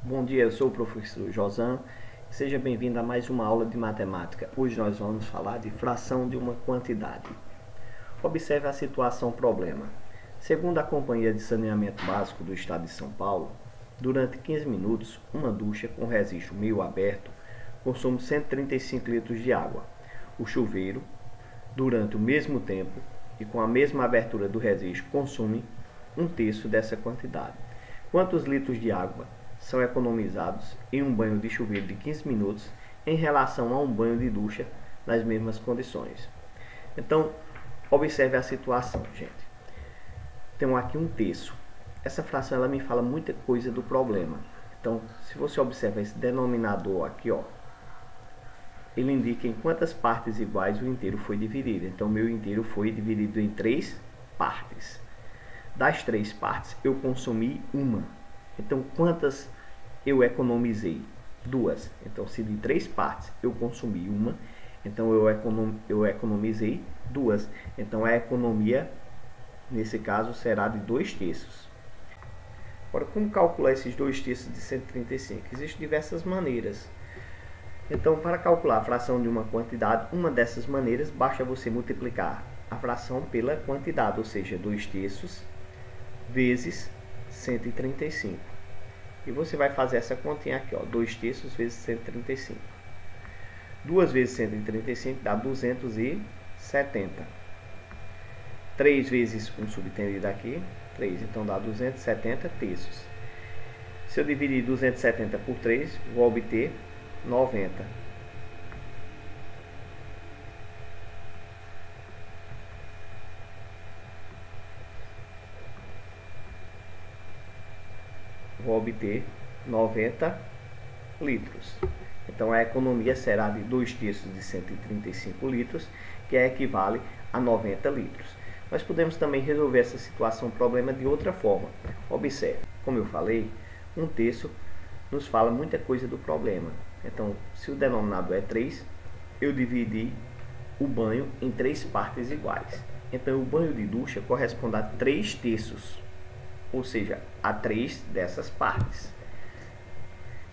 Bom dia, eu sou o professor Josan. Seja bem-vindo a mais uma aula de matemática. Hoje nós vamos falar de fração de uma quantidade. Observe a situação problema. Segundo a Companhia de Saneamento Básico do Estado de São Paulo, durante 15 minutos, uma ducha com registro meio aberto consome 135 litros de água. O chuveiro, durante o mesmo tempo e com a mesma abertura do registro, consome um terço dessa quantidade. Quantos litros de água são economizados em um banho de chuveiro de 15 minutos em relação a um banho de ducha nas mesmas condições? Então, observe a situação, gente. Temos aqui um terço. Essa fração ela me fala muita coisa do problema. Então, se você observa esse denominador aqui, ó, ele indica em quantas partes iguais o inteiro foi dividido. Então, o meu inteiro foi dividido em 3 partes. Das 3 partes, eu consumi uma. Então, quantas eu economizei? 2. Então, se de 3 partes eu consumi uma, então eu economizei 2. Então, a economia, nesse caso, será de 2 terços. Agora, como calcular esses 2 terços de 135? Existem diversas maneiras. Então, para calcular a fração de uma quantidade, uma dessas maneiras, basta você multiplicar a fração pela quantidade, ou seja, 2 terços vezes 135. E você vai fazer essa continha aqui, ó, 2 terços vezes 135. 2 vezes 135 dá 270. 3 vezes 1 subtendido aqui, 3, então dá 270 terços. Se eu dividir 270 por 3, vou obter 90. Vou obter 90 litros. Então a economia será de 2 terços de 135 litros, que equivale a 90 litros. Nós podemos também resolver essa situação problema de outra forma. Observe, como eu falei, um terço nos fala muita coisa do problema. Então, se o denominador é 3, eu dividi o banho em 3 partes iguais. Então, o banho de ducha corresponde a 3 terços, ou seja, a 3 dessas partes.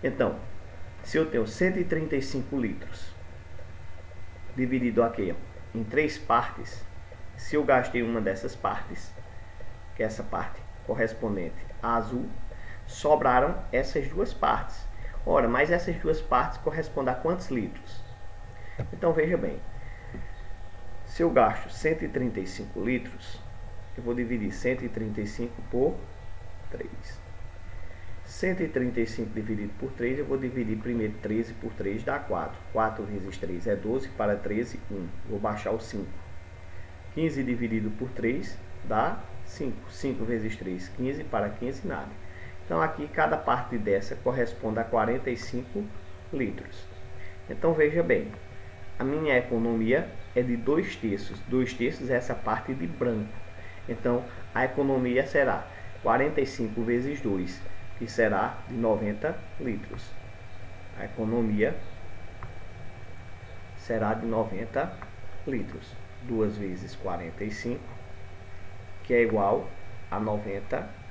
Então, se eu tenho 135 litros dividido aqui em 3 partes, se eu gastei uma dessas partes, que é essa parte correspondente a azul, sobraram essas duas partes. Ora, mas essas duas partes correspondem a quantos litros? Então, veja bem. Se eu gasto 135 litros, eu vou dividir 135 por 3. 135 dividido por 3, eu vou dividir primeiro 13 por 3, dá 4. 4 vezes 3 é 12, para 13, 1. Vou baixar o 5. 15 dividido por 3 dá 5. 5 vezes 3, 15, para 15, nada. Então, aqui, cada parte dessa corresponde a 45 litros. Então, veja bem, a minha economia é de 2 terços. 2 terços é essa parte de branco. Então, a economia será 45 vezes 2, que será de 90 litros. A economia será de 90 litros. 2 vezes 45, que é igual a 90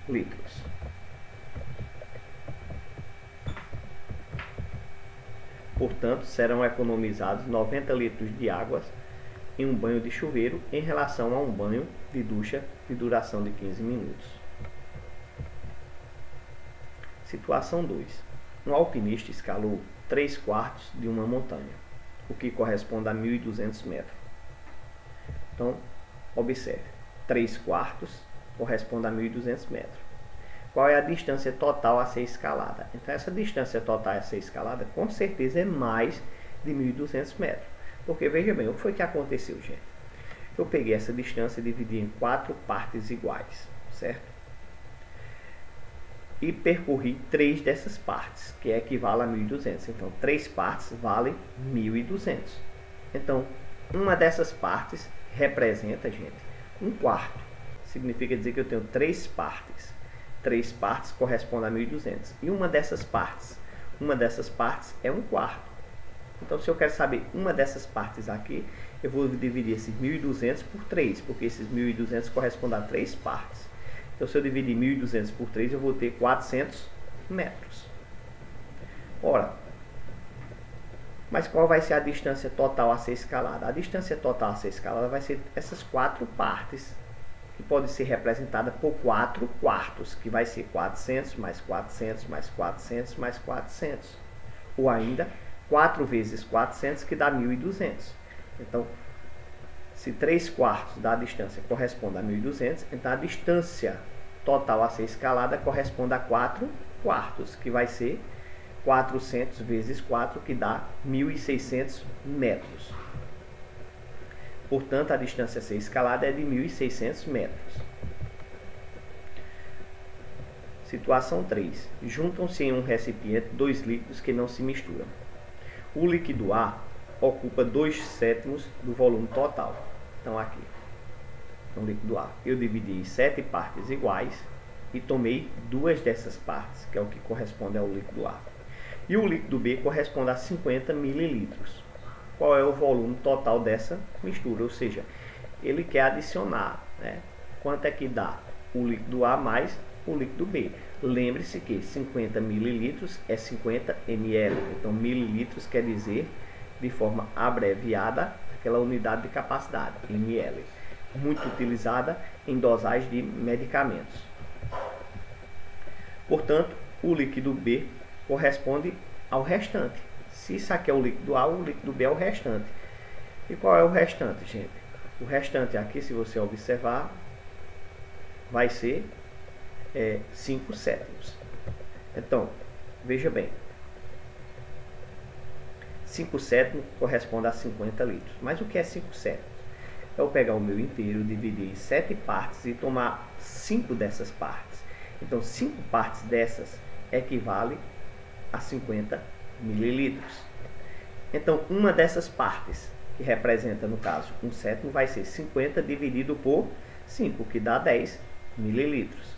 litros. Portanto, serão economizados 90 litros de água em um banho de chuveiro em relação a um banho de ducha de duração de 15 minutos. Situação 2. Um alpinista escalou 3/4 de uma montanha, o que corresponde a 1.200 metros. Então, observe, 3/4 corresponde a 1.200 metros. Qual é a distância total a ser escalada? Então, essa distância total a ser escalada, com certeza, é mais de 1.200 metros. Porque, veja bem, o que foi que aconteceu, gente? Eu peguei essa distância e dividi em 4 partes iguais, certo? E percorri 3 dessas partes, que equivale a 1.200. Então, 3 partes vale 1.200. Então, uma dessas partes representa, gente, 1/4. Significa dizer que eu tenho 3 partes. 3 partes corresponde a 1.200. E uma dessas partes é 1/4. Então, se eu quero saber uma dessas partes aqui, eu vou dividir esses 1.200 por 3, porque esses 1.200 correspondem a 3 partes. Então, se eu dividir 1.200 por 3, eu vou ter 400 metros. Ora, mas qual vai ser a distância total a ser escalada? A distância total a ser escalada vai ser essas 4 partes, que pode ser representada por 4 quartos, que vai ser 400 mais 400 mais 400 mais 400. Ou ainda 4 vezes 400, que dá 1.200. Então, se 3 quartos da distância corresponde a 1.200, então a distância total a ser escalada corresponde a 4 quartos, que vai ser 400 vezes 4, que dá 1.600 metros. Portanto, a distância a ser escalada é de 1.600 metros. Situação 3. Juntam-se em um recipiente 2 líquidos que não se misturam. O líquido A ocupa 2/7 do volume total. Então, aqui, no líquido A, eu dividi em 7 partes iguais e tomei 2 dessas partes, que é o que corresponde ao líquido A. E o líquido B corresponde a 50 mililitros. Qual é o volume total dessa mistura? Ou seja, ele quer adicionar, né? Quanto é que dá o líquido A mais o líquido B? Lembre-se que 50 mililitros é 50 ml. Então, mililitros quer dizer, de forma abreviada, aquela unidade de capacidade, ml. Muito utilizada em dosagem de medicamentos. Portanto, o líquido B corresponde ao restante. Se isso aqui é o líquido A, o líquido B é o restante. E qual é o restante, gente? O restante aqui, se você observar, vai ser 5/7. Então, veja bem. 5/7 corresponde a 50 litros. Mas o que é 5/7? É eu pegar o meu inteiro, dividir em 7 partes e tomar 5 dessas partes. Então, 5 partes dessas equivale a 50 mililitros. Então, uma dessas partes, que representa, no caso, 1/7, vai ser 50 dividido por 5, que dá 10 mililitros.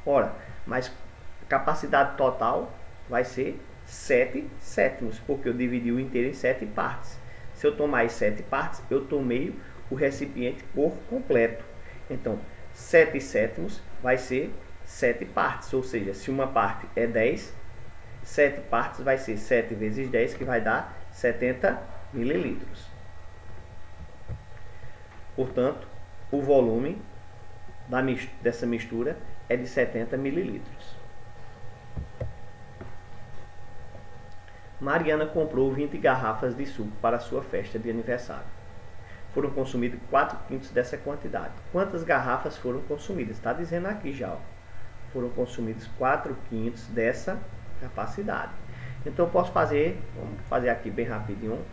Ora, mas a capacidade total vai ser 7/7, porque eu dividi o inteiro em 7 partes. Se eu tomar as 7 partes, eu tomei o recipiente por completo. Então, 7/7 vai ser 7 partes, ou seja, se uma parte é 10, 7 partes vai ser 7 vezes 10, que vai dar 70 mililitros. Portanto, o volume dessa mistura é de 70 mililitros. Mariana comprou 20 garrafas de suco para sua festa de aniversário. Foram consumidos 4/5 dessa quantidade. Quantas garrafas foram consumidas? Está dizendo aqui já. Ó. Foram consumidos 4/5 dessa capacidade. Então eu posso fazer, vamos fazer aqui bem rapidinho.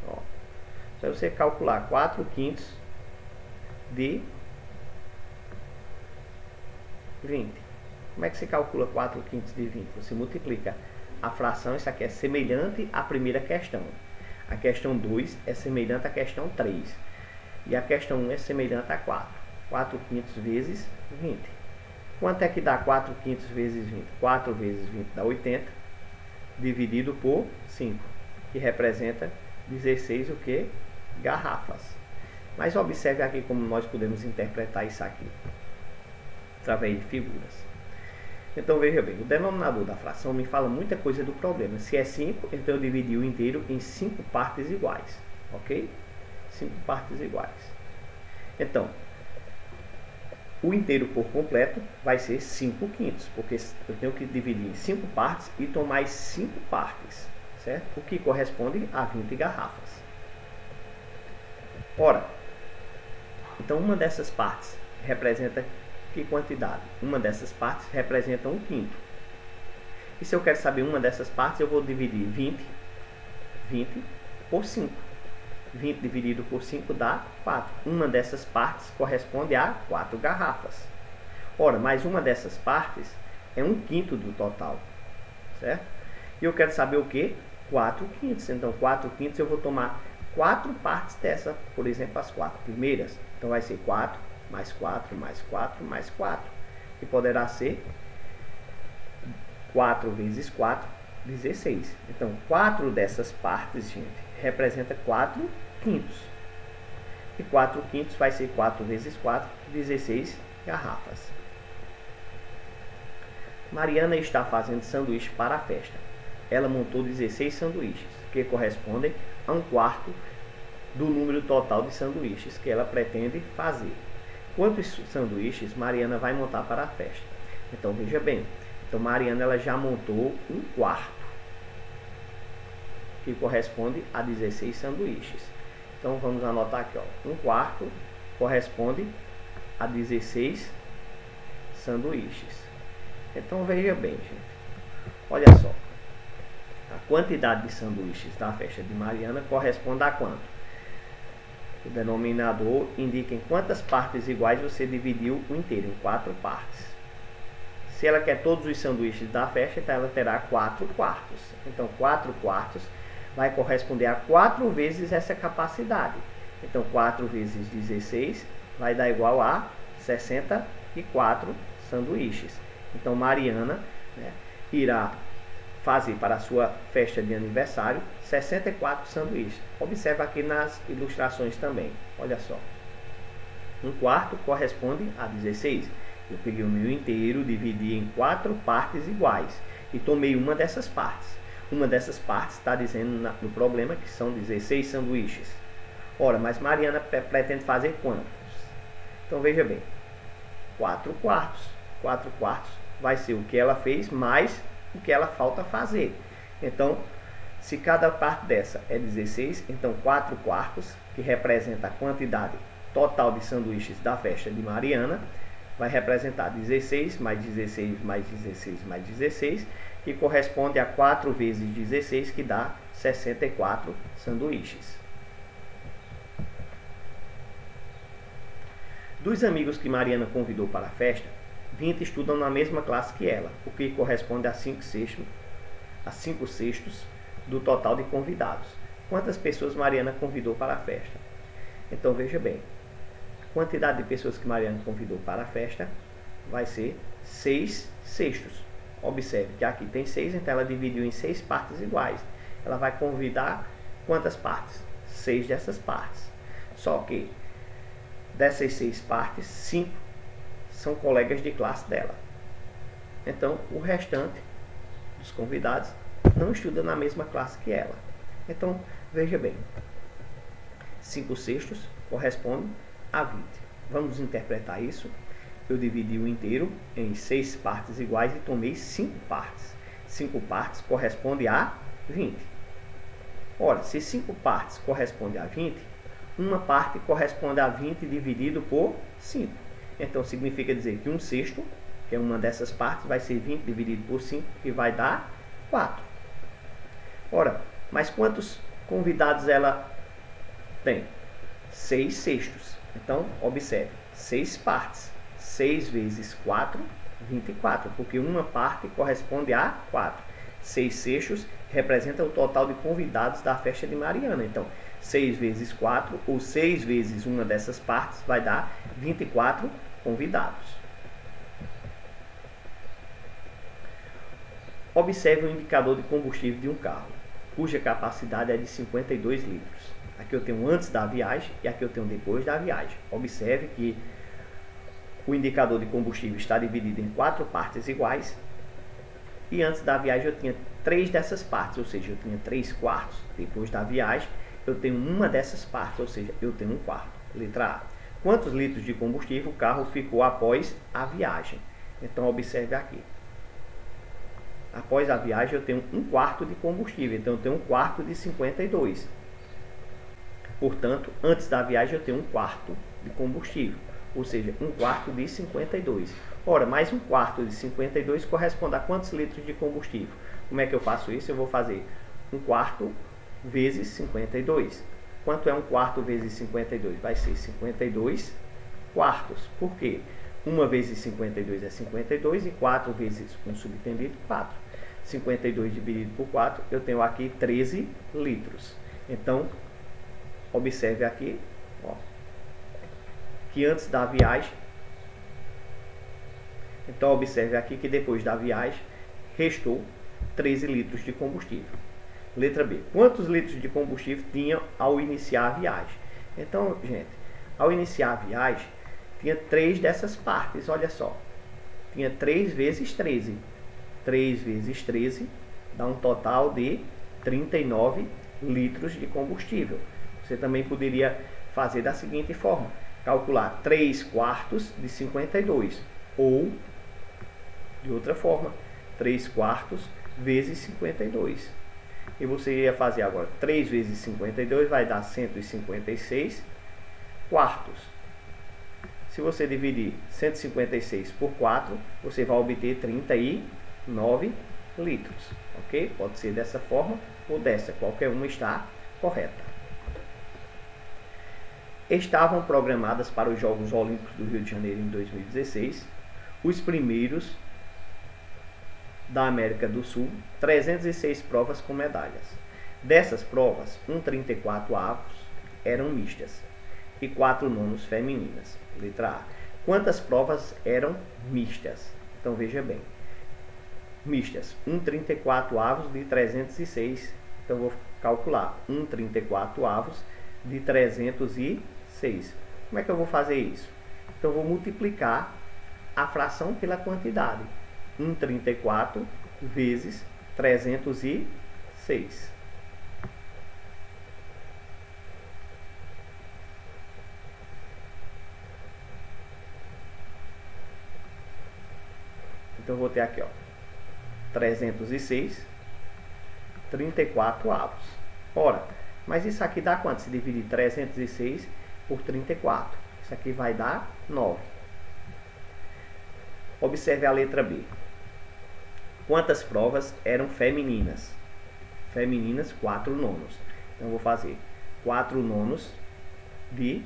Ó. Só você calcular 4/5 de 20. Como é que você calcula 4/5 de 20? Você multiplica a fração, isso aqui é semelhante à primeira questão. A questão 2 é semelhante à questão 3. E a questão 1 é semelhante a 4. 4/5 vezes 20. Quanto é que dá 4/5 vezes 20? 4 vezes 20 dá 80, dividido por 5, que representa 16 o que? Garrafas. Mas observe aqui como nós podemos interpretar isso aqui, através de figuras. Então veja bem, o denominador da fração me fala muita coisa do problema. Se é 5, então eu dividi o inteiro em 5 partes iguais, ok? 5 partes iguais. Então, o inteiro por completo vai ser 5/5, porque eu tenho que dividir em 5 partes e tomar as 5 partes, certo? O que corresponde a 20 garrafas. Ora, então uma dessas partes representa que quantidade? Uma dessas partes representa 1/5. E se eu quero saber uma dessas partes, eu vou dividir 20 por 5. 20 dividido por 5 dá 4. Uma dessas partes corresponde a 4 garrafas. Ora, mais uma dessas partes é 1/5 do total, certo? E eu quero saber o que? 4/5. Então, 4/5 eu vou tomar 4 partes dessa, por exemplo, as 4 primeiras. Então, vai ser 4, mais 4, mais 4, mais 4. Que poderá ser 4 vezes 4, 16. Então, 4 dessas partes, gente, representa 4/5. E 4/5 vai ser 4 vezes 4, 16 garrafas. Mariana está fazendo sanduíche para a festa. Ela montou 16 sanduíches, que correspondem a 1/4 do número total de sanduíches que ela pretende fazer. Quantos sanduíches Mariana vai montar para a festa? Então veja bem, então Mariana ela já montou 1/4, que corresponde a 16 sanduíches. Então vamos anotar aqui, ó, 1/4 corresponde a 16 sanduíches. Então veja bem, gente, olha só, a quantidade de sanduíches da festa de Mariana corresponde a quanto? O denominador indica em quantas partes iguais você dividiu o inteiro, em 4 partes. Se ela quer todos os sanduíches da festa, então ela terá 4/4. Então 4/4 vai corresponder a 4 vezes essa capacidade. Então 4 vezes 16 vai dar igual a 64 sanduíches. Então Mariana, né, irá fazer para a sua festa de aniversário 64 sanduíches. Observa aqui nas ilustrações também. Olha só. 1/4 corresponde a 16. Eu peguei o meu inteiro, dividi em 4 partes iguais e tomei uma dessas partes. Uma dessas partes está dizendo no problema que são 16 sanduíches. Ora, mas Mariana pretende fazer quantos? Então veja bem. 4/4. 4/4 vai ser o que ela fez mais o que ela falta fazer. Então, se cada parte dessa é 16, então 4/4, que representa a quantidade total de sanduíches da festa de Mariana, vai representar 16 mais 16 mais 16 mais 16, que corresponde a 4 vezes 16, que dá 64 sanduíches. Dos amigos que Mariana convidou para a festa, 20 estudam na mesma classe que ela, o que corresponde a 5 sextos do total de convidados. Quantas pessoas Mariana convidou para a festa? Então veja bem, a quantidade de pessoas que Mariana convidou para a festa vai ser 6 sextos. Observe que aqui tem 6, então ela dividiu em 6 partes iguais. Ela vai convidar quantas partes? 6 dessas partes. Só que dessas 6 partes, 5 são colegas de classe dela. Então, o restante dos convidados não estuda na mesma classe que ela. Então, veja bem, 5 sextos corresponde a 20. Vamos interpretar isso. Eu dividi o inteiro em 6 partes iguais e tomei 5 partes. 5 partes corresponde a 20. Ora, se 5 partes corresponde a 20, uma parte corresponde a 20 dividido por 5. Então, significa dizer que 1 sexto, que é uma dessas partes, vai ser 20 dividido por 5, que vai dar 4. Ora, mas quantos convidados ela tem? 6 sextos. Então, observe, 6 partes. 6 vezes 4, 24, porque uma parte corresponde a 4. 6 sextos representa o total de convidados da festa de Mariana. Então, 6 vezes 4, ou 6 vezes uma dessas partes, vai dar 24 convidados. Observe o indicador de combustível de um carro, cuja capacidade é de 52 litros. Aqui eu tenho antes da viagem e aqui eu tenho depois da viagem. Observe que o indicador de combustível está dividido em 4 partes iguais. E antes da viagem eu tinha 3 dessas partes, ou seja, eu tinha 3/4. Depois da viagem eu tenho uma dessas partes, ou seja, eu tenho 1/4. Letra A. Quantos litros de combustível o carro ficou após a viagem? Então observe aqui. Após a viagem eu tenho 1/4 de combustível, então eu tenho 1/4 de 52. Portanto, antes da viagem eu tenho 1/4 de combustível, ou seja, 1/4 de 52. Ora, mais 1/4 de 52 corresponde a quantos litros de combustível? Como é que eu faço isso? Eu vou fazer 1/4 vezes 52. Quanto é 1/4 vezes 52? Vai ser 52 quartos. Por quê? 1 vezes 52 é 52 e 4 vezes 1 subtendido, 4. 52 dividido por 4, eu tenho aqui 13 litros. Então, observe aqui, ó, que antes da viagem, então observe aqui que depois da viagem restou 13 litros de combustível. Letra B. Quantos litros de combustível tinha ao iniciar a viagem? Então, gente, ao iniciar a viagem, tinha 3 dessas partes, olha só. Tinha 3 vezes 13. 3 vezes 13 dá um total de 39 litros de combustível. Você também poderia fazer da seguinte forma: calcular 3 quartos de 52. Ou, de outra forma, 3 quartos vezes 52. E você ia fazer agora 3 vezes 52 vai dar 156 quartos. Se você dividir 156 por 4, você vai obter 39 litros. Ok? Pode ser dessa forma ou dessa, qualquer uma está correta. Estavam programadas para os Jogos Olímpicos do Rio de Janeiro em 2016, os primeiros da América do Sul, 306 provas com medalhas. Dessas provas, 1/34 avos eram mistas e 4/9 femininas. Letra A. Quantas provas eram mistas? Então veja bem. Mistas, 1/34 avos de 306. Então vou calcular 1/34 avos de 306. Como é que eu vou fazer isso? Então vou multiplicar a fração pela quantidade. 1/34 vezes 306. Então vou ter aqui, ó, 306, 34 avos. Ora, mas isso aqui dá quanto? Se dividir 306 por 34. Isso aqui vai dar 9. Observe a letra B. Quantas provas eram femininas? Femininas, 4/9. Então eu vou fazer 4/9 de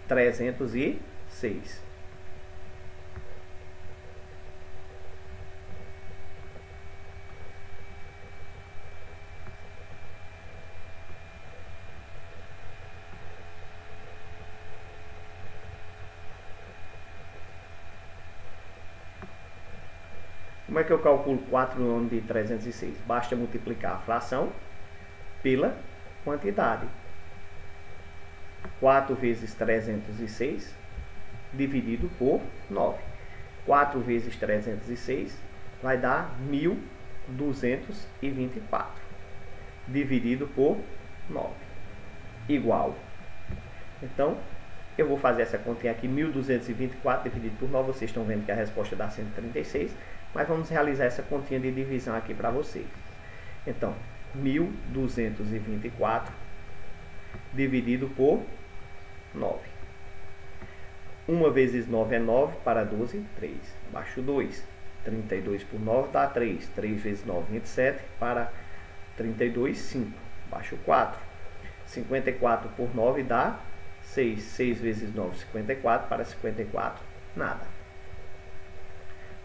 306. Como é que eu calculo 4/9 de 306? Basta multiplicar a fração pela quantidade. 4 vezes 306 dividido por 9. 4 vezes 306 vai dar 1.224. Dividido por 9. Igual. Então, eu vou fazer essa continha aqui, 1.224 dividido por 9. Vocês estão vendo que a resposta dá 136. Mas vamos realizar essa continha de divisão aqui para vocês. Então, 1.224 dividido por 9. 1 vezes 9 é 9, para 12, 3. Abaixo 2. 32 por 9 dá 3. 3 vezes 9, 27. Para 32, 5. Abaixo 4. 54 por 9 dá 6. 6 vezes 9, 54. Para 54, nada.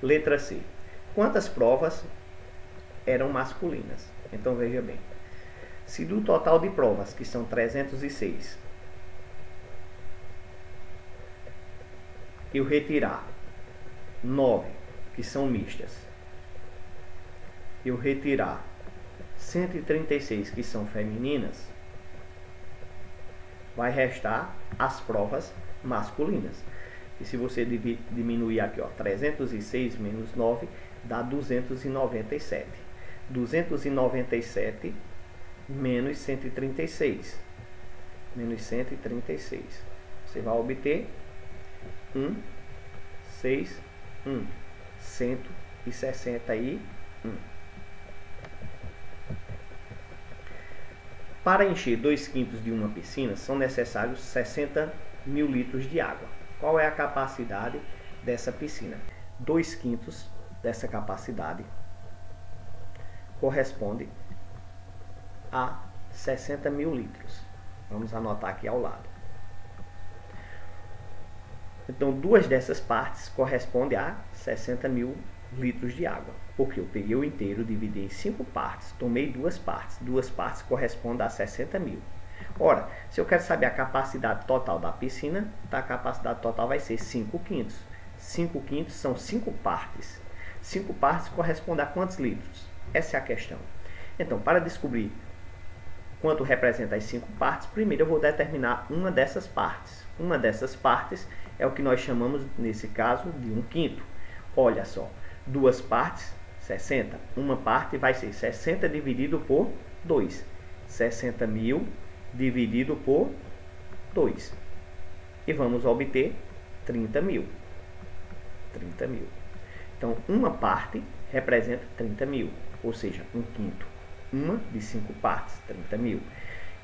Letra C. Quantas provas eram masculinas? Então veja bem. Se do total de provas, que são 306, eu retirar 9, que são mistas, eu retirar 136, que são femininas, vai restar as provas masculinas. E se você diminuir aqui, ó, 306 menos 9, dá 297. 297 menos 136. Menos 136. Você vai obter 161. 161. Para encher 2/5 de uma piscina, são necessários 60.000 litros de água. Qual é a capacidade dessa piscina? 2/5 dessa capacidade corresponde a 60.000 litros. Vamos anotar aqui ao lado. Então, 2 dessas partes correspondem a 60.000 litros de água. Porque eu peguei o inteiro, dividi em 5 partes, tomei 2 partes. 2 partes correspondem a 60.000. Ora, se eu quero saber a capacidade total da piscina, a capacidade total vai ser 5/5. 5/5 são 5 partes. 5 partes corresponde a quantos litros? Essa é a questão. Então, para descobrir quanto representa as 5 partes, primeiro eu vou determinar uma dessas partes. Uma dessas partes é o que nós chamamos, nesse caso, de 1/5. Olha só, duas partes, 60. Uma parte vai ser 60 dividido por 2. 60.000 dividido por 2. E vamos obter 30.000. 30.000. Então, uma parte representa 30.000, ou seja, 1/5. Uma de 5 partes, 30.000.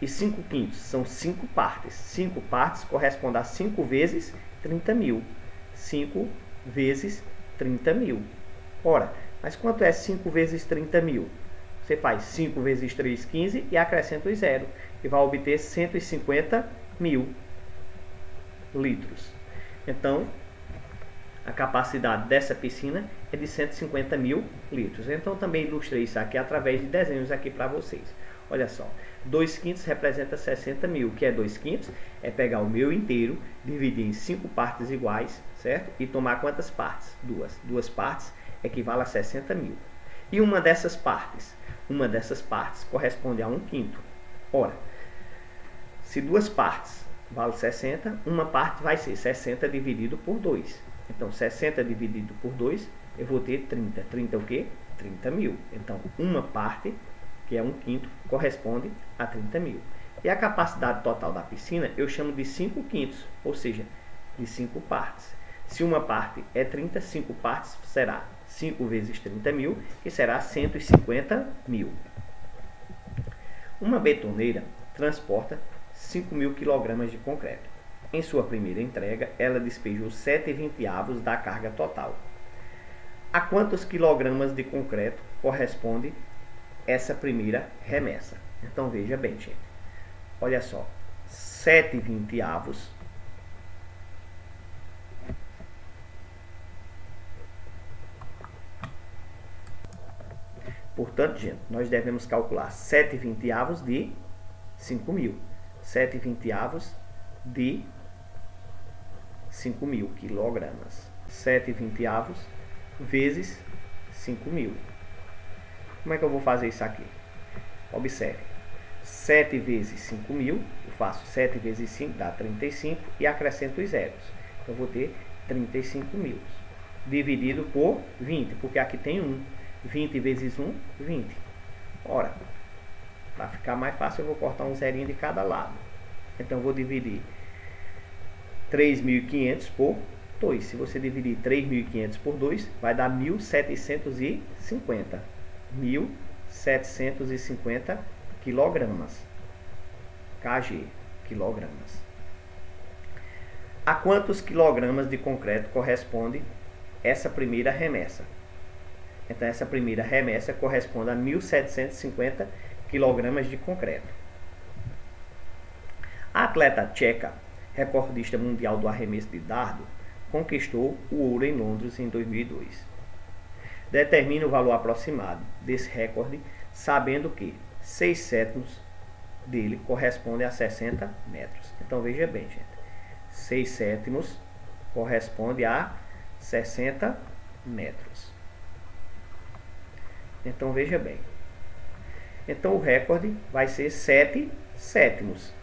E 5/5 são 5 partes. 5 partes corresponde a 5 vezes 30.000. 5 vezes 30.000. Ora, mas quanto é 5 vezes 30.000? Você faz 5 vezes 3, 15 e acrescenta o zero. E vai obter 150.000 litros. Então, a capacidade dessa piscina é de 150.000 litros. Então, também ilustrei isso aqui através de desenhos aqui para vocês. Olha só, 2/5 representa 60.000. O que é 2/5? É pegar o meu inteiro, dividir em 5 partes iguais, certo? E tomar quantas partes? Duas. 2 partes equivale a 60.000. E uma dessas partes? Uma dessas partes corresponde a 1/5. Ora, se 2 partes vale 60, uma parte vai ser 60 dividido por 2. Então, 60 dividido por 2, eu vou ter 30. 30 é o quê? 30.000. Então, uma parte, que é 1/5, corresponde a 30.000. E a capacidade total da piscina eu chamo de 5/5, ou seja, de 5 partes. Se uma parte é 30, 5 partes será 5 vezes 30.000, que será 150.000. Uma betoneira transporta 5.000 kg de concreto. Em sua primeira entrega, ela despejou 7/20 da carga total. A quantos quilogramas de concreto corresponde essa primeira remessa? Então veja bem, gente. Olha só, 7/20. Portanto, gente, nós devemos calcular 7/20 de 5.000. 7/20 de 5.000 quilogramas. 7/20 vezes 5.000. Como é que eu vou fazer isso aqui? Observe. 7 vezes 5.000, eu faço 7 vezes 5, dá 35, e acrescento os zeros. Eu vou ter 35.000. Dividido por 20, porque aqui tem 1. 20 vezes 1, 20. Ora, para ficar mais fácil, eu vou cortar um zerinho de cada lado. Então, eu vou dividir 3.500 por 2. Se você dividir 3.500 por 2, vai dar 1.750. 1.750 quilogramas. kg, quilogramas. A quantos quilogramas de concreto corresponde essa primeira remessa? Então, essa primeira remessa corresponde a 1.750 quilogramas de concreto. A atleta tcheca, recordista mundial do arremesso de dardo, conquistou o ouro em Londres em 2002. Determine o valor aproximado desse recorde, sabendo que 6/7 dele corresponde a 60 metros. Então, veja bem, gente. 6/7 corresponde a 60 metros. Então, veja bem. Então, o recorde vai ser 7/7.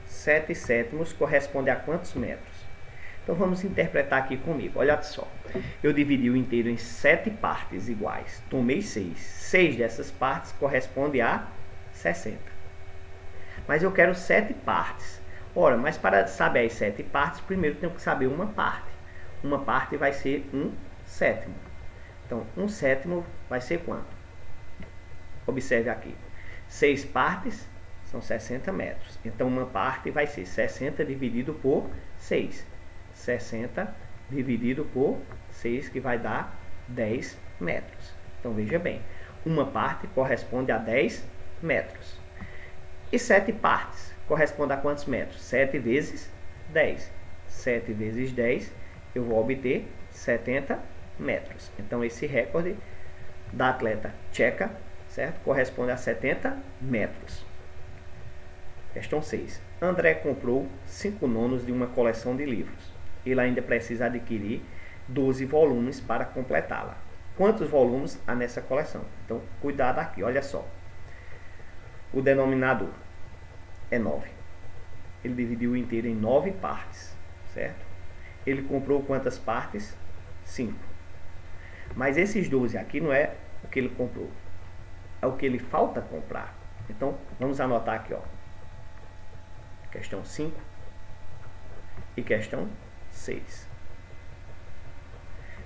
7/7 corresponde a quantos metros? Então, vamos interpretar aqui comigo. Olha só. Eu dividi o inteiro em 7 partes iguais. Tomei 6. 6 dessas partes corresponde a 60. Mas eu quero 7 partes. Ora, mas para saber as 7 partes, primeiro eu tenho que saber uma parte. Uma parte vai ser 1/7. Então, 1/7 vai ser quanto? Observe aqui. 6 partes são 60 metros. Então, uma parte vai ser 60 dividido por 6. 60 dividido por 6, que vai dar 10 metros. Então, veja bem. Uma parte corresponde a 10 metros. E 7 partes corresponde a quantos metros? 7 vezes 10. 7 vezes 10, eu vou obter 70 metros. Então, esse recorde da atleta tcheca, certo? Corresponde a 70 metros. Questão 6. André comprou 5 nonos de uma coleção de livros. Ele ainda precisa adquirir 12 volumes para completá-la. Quantos volumes há nessa coleção? Então, cuidado aqui, olha só. O denominador é 9. Ele dividiu o inteiro em 9 partes, certo? ele comprou quantas partes? 5. Mas esses 12 aqui não é o que ele comprou, é o que ele falta comprar. Então, vamos anotar aqui, ó. Questão 5 e questão 6.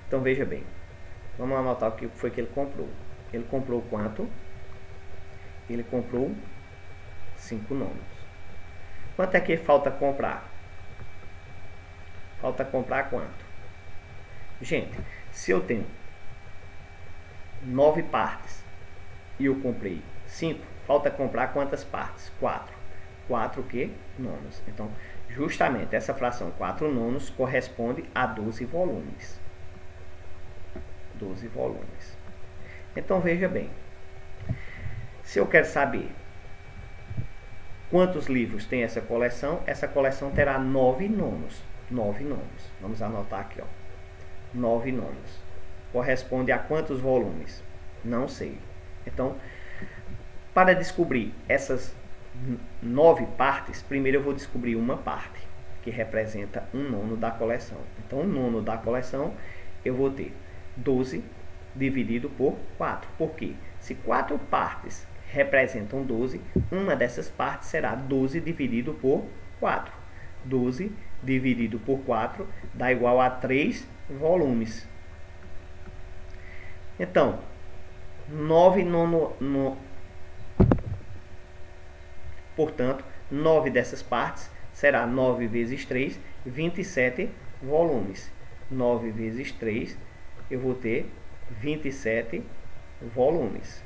Então, veja bem. Vamos anotar o que foi que ele comprou. Ele comprou quanto? Ele comprou 5 nonos. Quanto é que falta comprar? Falta comprar quanto? Gente, se eu tenho 9 partes e eu comprei 5, falta comprar quantas partes? 4. 4 que? Nonos. Então, justamente essa fração 4 nonos corresponde a 12 volumes. 12 volumes. Então, veja bem. Se eu quero saber quantos livros tem essa coleção terá 9 nonos. 9 nonos. Vamos anotar aqui, ó. 9 nonos. Corresponde a quantos volumes? Não sei. Então, para descobrir essas 9 partes, primeiro eu vou descobrir uma parte, que representa 1 nono da coleção. Então, 1 nono da coleção, eu vou ter 12 dividido por 4. Por quê? Se 4 partes representam 12, uma dessas partes será 12 dividido por 4. 12 dividido por 4 dá igual a 3 volumes. Então, 9 portanto, 9 dessas partes será 9 vezes 3, 27 volumes. 9 vezes 3, eu vou ter 27 volumes.